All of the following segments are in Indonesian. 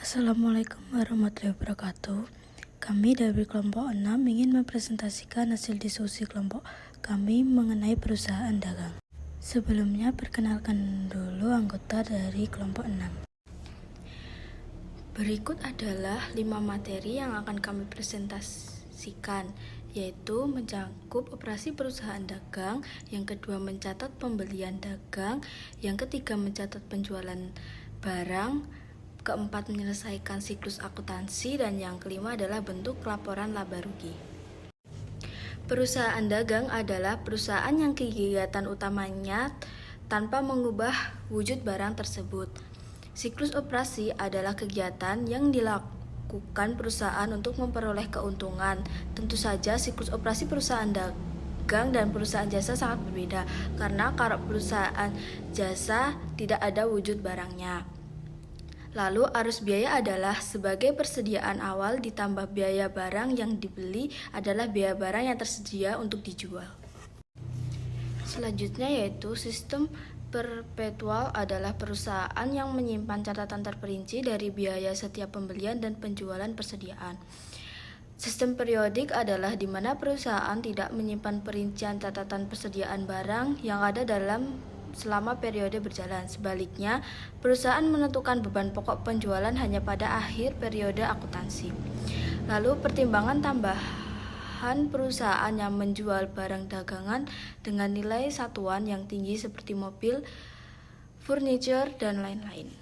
Assalamualaikum warahmatullahi wabarakatuh. Kami dari kelompok 6 ingin mempresentasikan hasil diskusi kelompok kami mengenai perusahaan dagang. Sebelumnya perkenalkan dulu anggota dari kelompok 6. Berikut adalah 5 materi yang akan kami presentasikan, yaitu mencakup operasi perusahaan dagang, yang kedua mencatat pembelian dagang, yang ketiga mencatat penjualan barang, keempat menyelesaikan siklus akuntansi, dan yang kelima adalah bentuk laporan laba rugi. Perusahaan dagang adalah perusahaan yang kegiatan utamanya tanpa mengubah wujud barang tersebut. Siklus operasi adalah kegiatan yang dilakukan perusahaan untuk memperoleh keuntungan. Tentu saja siklus operasi perusahaan dagang dan perusahaan jasa sangat berbeda, karena kalau perusahaan jasa tidak ada wujud barangnya. Lalu arus biaya adalah sebagai persediaan awal ditambah biaya barang yang dibeli adalah biaya barang yang tersedia untuk dijual. Selanjutnya yaitu sistem perpetual adalah perusahaan yang menyimpan catatan terperinci dari biaya setiap pembelian dan penjualan persediaan. Sistem periodik adalah di mana perusahaan tidak menyimpan perincian catatan persediaan barang yang ada selama periode berjalan. Sebaliknya, perusahaan menentukan beban pokok penjualan hanya pada akhir periode akuntansi. Lalu pertimbangan tambahan perusahaan yang menjual barang dagangan dengan nilai satuan yang tinggi seperti mobil, furniture, dan lain-lain.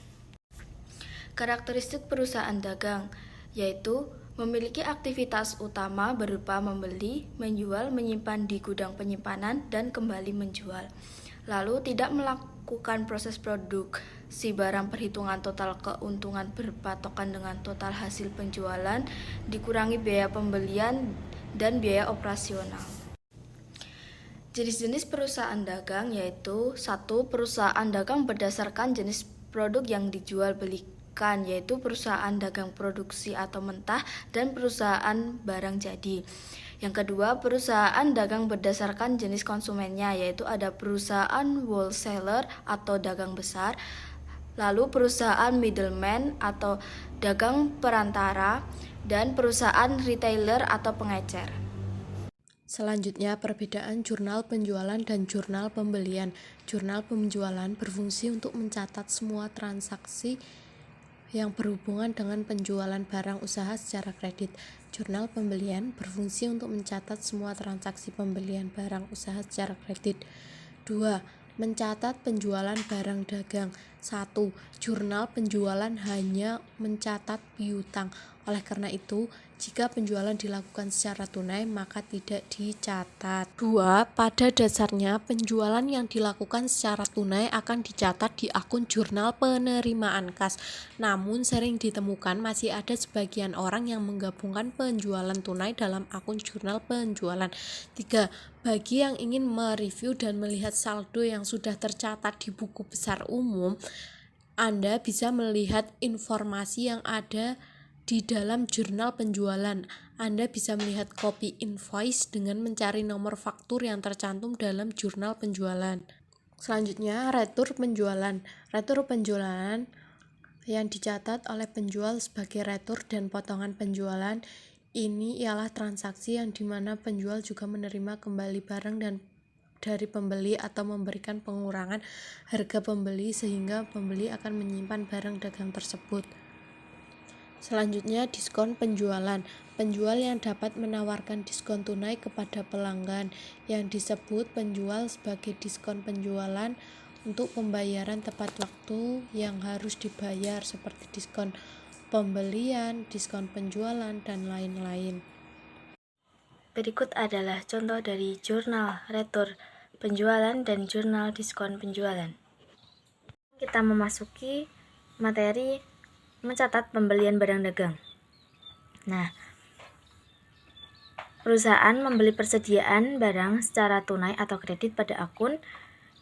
Karakteristik perusahaan dagang yaitu memiliki aktivitas utama berupa membeli, menjual, menyimpan di gudang penyimpanan, dan kembali menjual. Lalu tidak melakukan proses produksi barang. Perhitungan total keuntungan berpatokan dengan total hasil penjualan dikurangi biaya pembelian dan biaya operasional. Jenis-jenis perusahaan dagang yaitu 1. Perusahaan dagang berdasarkan jenis produk yang dijual belikan, yaitu perusahaan dagang produksi atau mentah dan perusahaan barang jadi. Yang kedua, perusahaan dagang berdasarkan jenis konsumennya, yaitu ada perusahaan wholesaler atau dagang besar, lalu perusahaan middleman atau dagang perantara, dan perusahaan retailer atau pengecer. Selanjutnya, perbedaan jurnal penjualan dan jurnal pembelian. Jurnal penjualan berfungsi untuk mencatat semua transaksi yang berhubungan dengan penjualan barang usaha secara kredit. Jurnal pembelian berfungsi untuk mencatat semua transaksi pembelian barang usaha secara kredit. 2. Mencatat penjualan barang dagang. 1. Jurnal penjualan hanya mencatat piutang. Oleh karena itu, jika penjualan dilakukan secara tunai, maka tidak dicatat. 2. Pada dasarnya, penjualan yang dilakukan secara tunai akan dicatat di akun jurnal penerimaan kas. Namun, sering ditemukan masih ada sebagian orang yang menggabungkan penjualan tunai dalam akun jurnal penjualan. 3. Bagi yang ingin mereview dan melihat saldo yang sudah tercatat di buku besar umum, Anda bisa melihat informasi yang ada di dalam jurnal penjualan. Anda bisa melihat copy invoice dengan mencari nomor faktur yang tercantum dalam jurnal penjualan. Selanjutnya, retur penjualan. Retur penjualan yang dicatat oleh penjual sebagai retur dan potongan penjualan. Ini ialah transaksi yang dimana penjual juga menerima kembali barang dan dari pembeli atau memberikan pengurangan harga pembeli sehingga pembeli akan menyimpan barang dagang tersebut. Selanjutnya, diskon penjualan. Penjual yang dapat menawarkan diskon tunai kepada pelanggan yang disebut penjual sebagai diskon penjualan untuk pembayaran tepat waktu yang harus dibayar seperti diskon pembelian, diskon penjualan, dan lain-lain. Berikut adalah contoh dari jurnal retur penjualan dan jurnal diskon penjualan. Kita memasuki materi mencatat pembelian barang dagang. Nah, perusahaan membeli persediaan barang secara tunai atau kredit pada akun,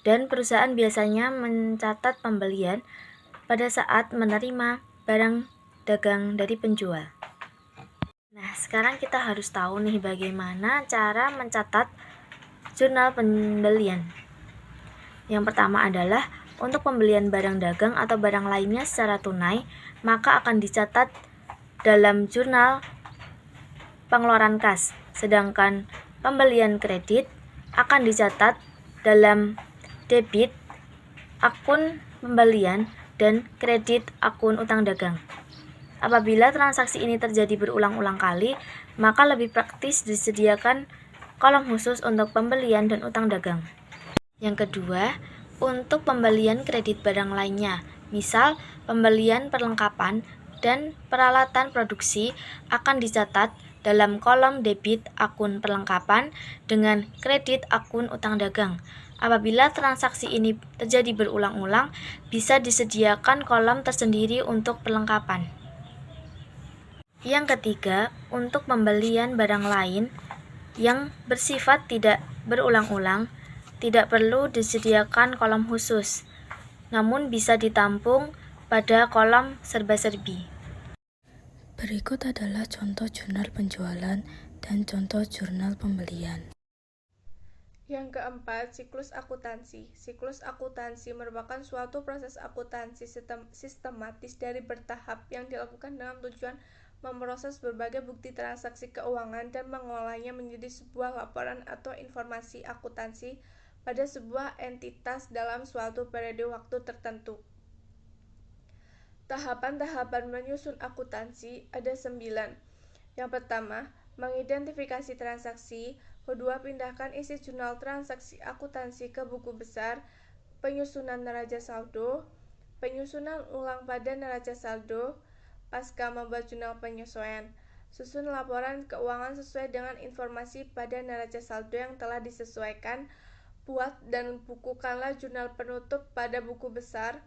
dan perusahaan biasanya mencatat pembelian pada saat menerima barang dagang dari penjual. Nah, sekarang kita harus tahu nih bagaimana cara mencatat jurnal pembelian. Yang pertama adalah untuk pembelian barang dagang atau barang lainnya secara tunai, maka akan dicatat dalam jurnal pengeluaran kas, sedangkan pembelian kredit akan dicatat dalam debit akun pembelian dan kredit akun utang dagang. Apabila transaksi ini terjadi berulang-ulang kali, maka lebih praktis disediakan kolom khusus untuk pembelian dan utang dagang. Yang kedua, untuk pembelian kredit barang lainnya, misal pembelian perlengkapan dan peralatan produksi akan dicatat dalam kolom debit akun perlengkapan dengan kredit akun utang dagang. Apabila transaksi ini terjadi berulang-ulang, bisa disediakan kolom tersendiri untuk perlengkapan. Yang ketiga, untuk pembelian barang lain yang bersifat tidak berulang-ulang, tidak perlu disediakan kolom khusus, namun bisa ditampung pada kolom serba-serbi. Berikut adalah contoh jurnal penjualan dan contoh jurnal pembelian. Yang keempat, siklus akuntansi. Siklus akuntansi merupakan suatu proses akuntansi sistematis dari bertahap yang dilakukan dengan tujuan memproses berbagai bukti transaksi keuangan dan mengolahnya menjadi sebuah laporan atau informasi akuntansi pada sebuah entitas dalam suatu periode waktu tertentu. Tahapan-tahapan menyusun akuntansi ada 9. Yang pertama, mengidentifikasi transaksi. Kedua, pindahkan isi jurnal transaksi akuntansi ke buku besar. Penyusunan neraca saldo. Penyusunan ulang pada neraca saldo. Pasca membuat jurnal penyesuaian. Susun laporan keuangan sesuai dengan informasi pada neraca saldo yang telah disesuaikan. Buat dan bukukanlah jurnal penutup pada buku besar.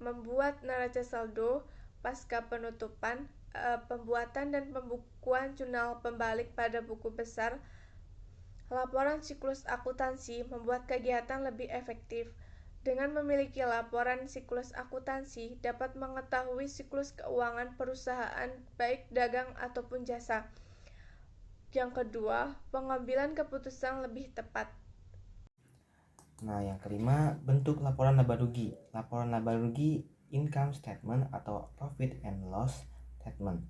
Membuat neraca saldo pasca penutupan. Pembuatan dan pembukuan jurnal pembalik pada buku besar. Laporan siklus akuntansi membuat kegiatan lebih efektif. Dengan memiliki laporan siklus akuntansi, dapat mengetahui siklus keuangan perusahaan, baik dagang ataupun jasa. Yang kedua, pengambilan keputusan lebih tepat. Nah, yang kelima, bentuk laporan laba rugi. Laporan laba rugi income statement atau profit and loss statement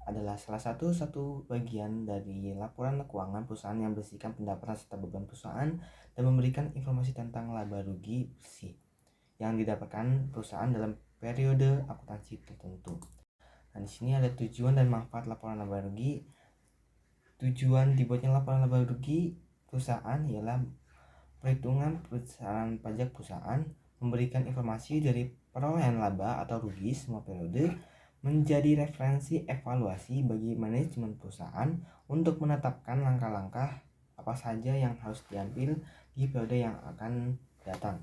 adalah salah satu bagian dari laporan keuangan perusahaan yang berisikan pendapatan serta beban perusahaan dan memberikan informasi tentang laba rugi bersih yang didapatkan perusahaan dalam periode akuntansi tertentu. Nah, di sini ada tujuan dan manfaat laporan laba rugi. Tujuan dibuatnya laporan laba rugi perusahaan ialah perhitungan besaran pajak perusahaan, memberikan informasi dari perolehan laba atau rugi semua periode, menjadi referensi evaluasi bagi manajemen perusahaan untuk menetapkan langkah-langkah apa saja yang harus diambil di periode yang akan datang.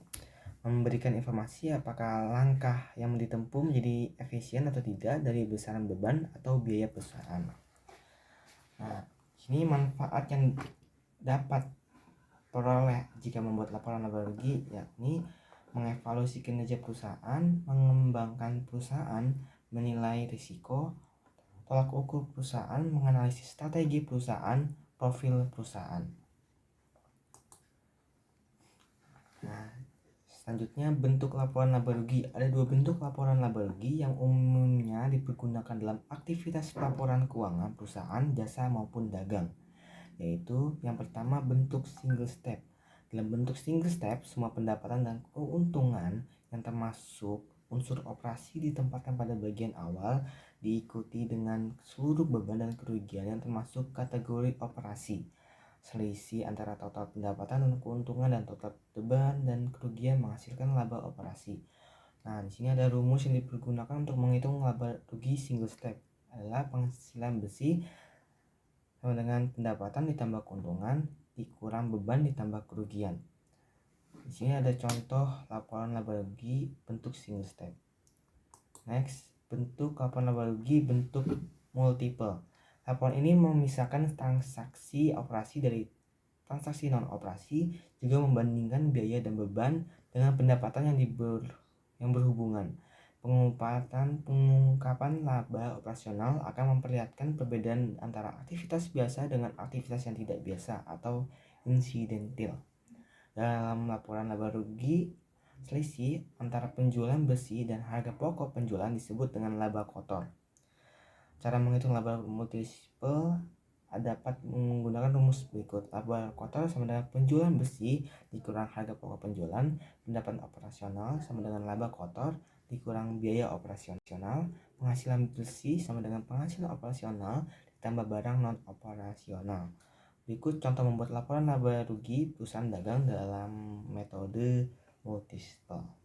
Memberikan informasi apakah langkah yang ditempuh menjadi efisien atau tidak dari besaran beban atau biaya perusahaan. Nah, ini manfaat yang dapat peroleh jika membuat laporan laba rugi, yakni mengevaluasi kinerja perusahaan, mengembangkan perusahaan, menilai risiko, tolak ukur perusahaan, menganalisis strategi perusahaan, profil perusahaan. Nah, selanjutnya bentuk laporan laba rugi. Ada 2 bentuk laporan laba rugi yang umumnya dipergunakan dalam aktivitas laporan keuangan perusahaan, jasa maupun dagang, yaitu yang pertama bentuk single step. Dalam bentuk single step, semua pendapatan dan keuntungan yang termasuk unsur operasi ditempatkan pada bagian awal, diikuti dengan seluruh beban dan kerugian yang termasuk kategori operasi. Selisih antara total pendapatan dan keuntungan dan total beban dan kerugian menghasilkan laba operasi. Nah, di sini ada rumus yang dipergunakan untuk menghitung laba rugi single step, adalah penghasilan bersih sama dengan pendapatan ditambah keuntungan dikurang beban ditambah kerugian. Di sini ada contoh laporan laba rugi bentuk single step. Next, bentuk laporan laba rugi bentuk multiple. Laporan ini memisahkan transaksi operasi dari transaksi non operasi, juga membandingkan biaya dan beban dengan pendapatan yang berhubungan. Pengungkapan laba operasional akan memperlihatkan perbedaan antara aktivitas biasa dengan aktivitas yang tidak biasa atau insidental. Dalam laporan laba rugi, Selisih antara penjualan besi dan harga pokok penjualan disebut dengan laba kotor. Cara menghitung laba multiple dapat menggunakan rumus berikut. Laba kotor sama dengan penjualan besi dikurang harga pokok penjualan, pendapatan operasional sama dengan laba kotor dikurang biaya operasional, penghasilan besi sama dengan penghasilan operasional ditambah barang non operasional. Berikut contoh membuat laporan laba rugi perusahaan dagang dalam metode multiple.